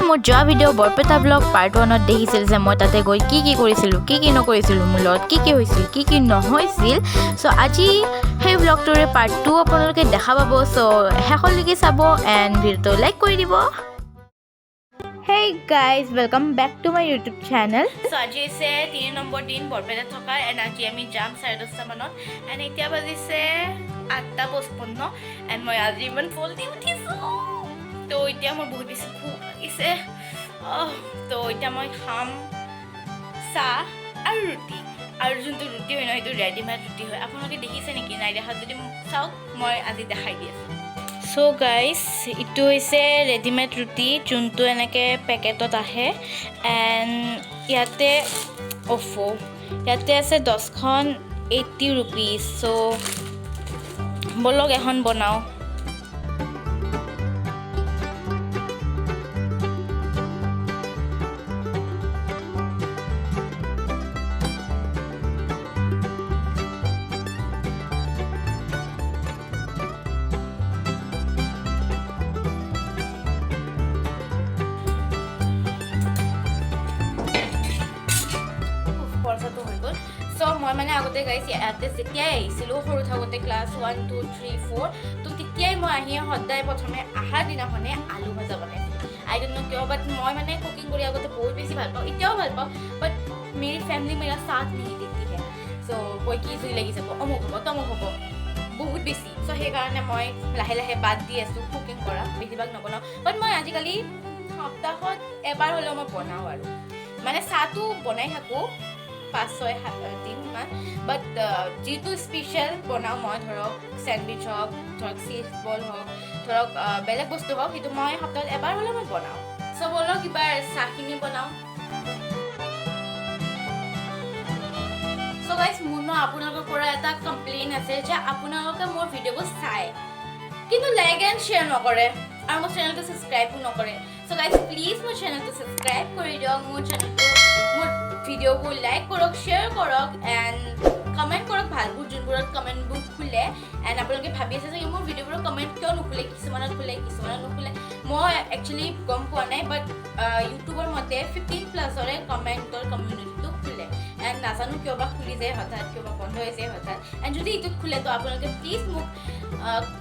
মোৰ যোৱা video' Barpeta blog part 1ত দেখিছিল যে মই তাতে গৈ কি কৰিছিলোঁ কি নকৰিছিলোঁ মোৰ লগত কি হৈছিল কি নহৈছিল চ' আজি সেই ব্লগটোৰে পাৰ্ট 2 আপোনালোকে দেখা পাব চ' শেষলৈকে চাব এণ্ড ভিডিঅ'টো লাইক কৰি দিব Hey guys, welcome back to my YouTube channel. So আজি আছে 3 নম্বৰ দিন বৰপেটা থকা and আজি আমি যাম 10:30 মানত and এতিয়া বাজিছে 8:55 and মই আজি ইমান জলদি উঠিছোঁ তো এতিয়া মোৰ বহুত বেছি ভোক লাগিছে তো এতিয়া মই খাম চাহ আৰু ৰুটি আৰু যোনটো ৰুটি হয় ন সেইটো ৰেডিমেড ৰুটি হয় আপোনালোকে দেখিছে নেকি নাই দেখা যদি চাওক মই আজি দেখাই দি আছোঁ So guys, ito is ready-made roti junto enake packet ahe and yate ofo yate ase 10 khon 80 rupees so bolog ehon banao So মই মানে আগতে গাইছি ইয়াতে যেতিয়াই আহিছিলোঁ সৰু থাকোঁতে ক্লাছ 1 2 3 4 তো তেতিয়াই মই আহি সদায় প্ৰথমে আহাৰ দিনাখনে আলু ভাজা বনাইছিলোঁ আই ডোন্ট নো কিয় বাট মই মানে কুকিং কৰি আগতে বহুত বেছি ভাল পাওঁ এতিয়াও ভাল পাওঁ বাট মেৰি ফেমিলি মেৰা সাথ नहीं देती है সো কৈ কি জুই লাগি যাব অমুক হ'ব তমুক হ'ব বহুত বেছি সো সেইকাৰণে মই লাহে লাহে বাদ দি আছোঁ কুকিং কৰা বেছিভাগ নবনাওঁ বাট মই আজিকালি সপ্তাহত এবাৰ হ'লেও মই বনাওঁ আৰু মানে চাহটো বনাই থাকোঁ 5-6 দিন মান বাট যেটো স্পেশাল বনাও মই ধৰক স্যান্ডউইচ হওক ধৰক চিজ বল হওক ধৰক বেলেগ বস্তু হওক সেইটো মই সপ্তাহত এবাৰ হ'লে মই বনাওঁ সব বলক এবাৰ চাহখিনি বনাওঁ সো গাইস মোৰ আপোনালোকৰ পৰা এটা কমপ্লেইন আছে যে আপোনালোকে মোৰ ভিডিঅ'বোৰ চাই কিন্তু লাইক এণ্ড শ্বেয়াৰ নকৰে আৰু মোৰ চেনেলটো সাবস্ক্ৰাইবও নকৰে সো গাইস প্লিজ মোৰ চেনেলটো সাবস্ক্ৰাইব কৰি দিয়ক মোৰ চেনেলটো মোৰ ভিডিঅ'বোৰ লাইক কৰক শ্বেয়াৰ কৰক এণ্ড কমেণ্ট কৰক ভালবোৰ যোনবোৰত কমেণ্টবোৰ খোলে এণ্ড আপোনালোকে ভাবি আছে যে মোৰ ভিডিঅ'বোৰৰ কমেণ্ট কিয় নুখোলে কিছুমানত খোলে কিছুমানত নুখোলে মই একচুৱেলি গম পোৱা নাই বাট ইউটিউবৰ মতে 15+ৰে কমেণ্টৰ কমিউনিটিটো খোলে এণ্ড নাজানো কিয় বা খুলি যায় হঠাৎ কিয় বা বন্ধ হৈ যায় হঠাৎ এণ্ড যদি এইটোত খোলে তো আপোনালোকে প্লিজ মোক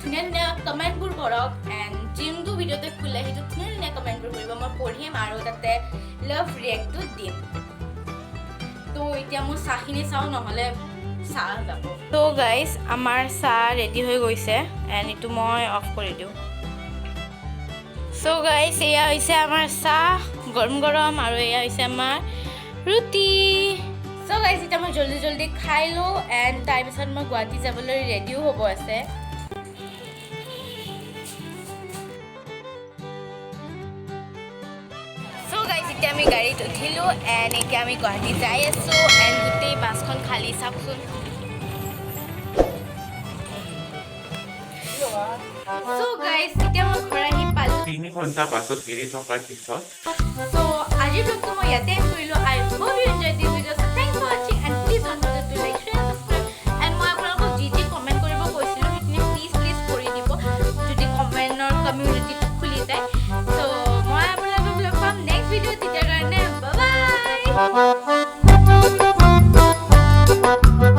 ধুনীয়া ধুনীয়া কমেণ্টবোৰ কৰক এণ্ড যোনটো ভিডিঅ'তে খোলে সেইটো ধুনীয়া ধুনীয়া কমেণ্টবোৰ কৰিব মই পঢ়িম আৰু তাতে লাভ ৰিয়েক্টটো দিম তো এতিয়া মোৰ চাহখিনি চাওঁ নহ'লে চাহ যাব তো গাইজ আমাৰ চাহ ৰেডি হৈ গৈছে এণ্ড এইটো মই অফ কৰি দিওঁ চ' গাইজ এয়া হৈছে আমাৰ চাহ গৰম গৰম আৰু এয়া হৈছে আমাৰ ৰুটি চ' গাইজ এতিয়া মই জল্দি খাই লওঁ এণ্ড তাৰপিছত মই গুৱাহাটী যাবলৈ ৰেডিও হ'ব আছে এতিয়া আমি গাড়ীত উঠিলোঁ এণ্ড এতিয়া আমি গুৱাহাটী যাই আছোঁ এণ্ড গোটেই বাছখন খালী চাওকচোন So guys, এতিয়া মই ঘৰ আহি পালোঁ 3 ঘণ্টা পাছত ফেৰি থকাৰ পিছত So আজিৰ ব্লগটো মই ইয়াতে কৰিলোঁ I hope you enjoyed this video so thanks for watching and please don't forget to like share and subscribe and মই আপোনালোকক যি কমেণ্ট কৰিব কৈছিলোঁ সেইখিনি প্লিজ কৰি দিব যদি কমেণ্টৰ কমিউনিটিটো খুলি যায় So মই আপোনালোকক লগ পাম নেক্সট ভিডিঅ' তেতিয়াৰ কাৰণে bye bye